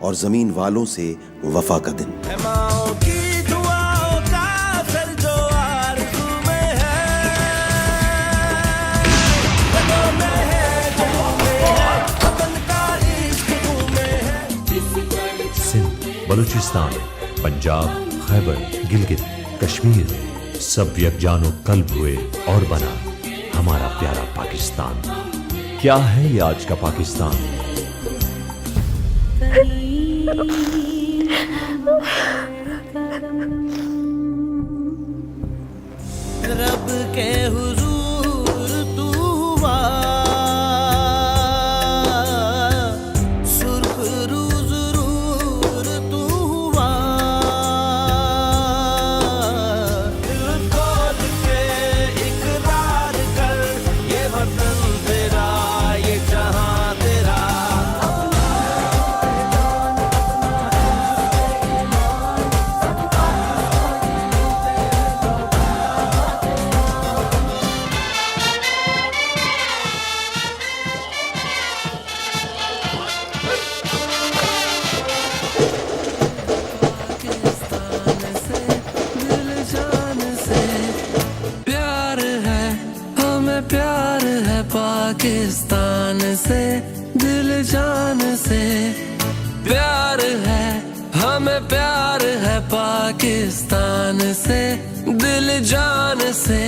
और जमीन वालों से वफा का दिन। सिंध, बलूचिस्तान, पंजाब, खैबर, गिलगित, कश्मीर, सब यकजानो कल्ब हुए और बना हमारा प्यारा पाकिस्तान। क्या है ये आज का पाकिस्तान? रब के हुजूर तू हुआ, सुर्ख रूज रूर तू हुआ, दिल खोल के इकरार कर, ये वतन तेरा, ये जहां तेरा। प्यार है पाकिस्तान से, दिल जान से प्यार है, हमें प्यार है पाकिस्तान से, दिल जान से।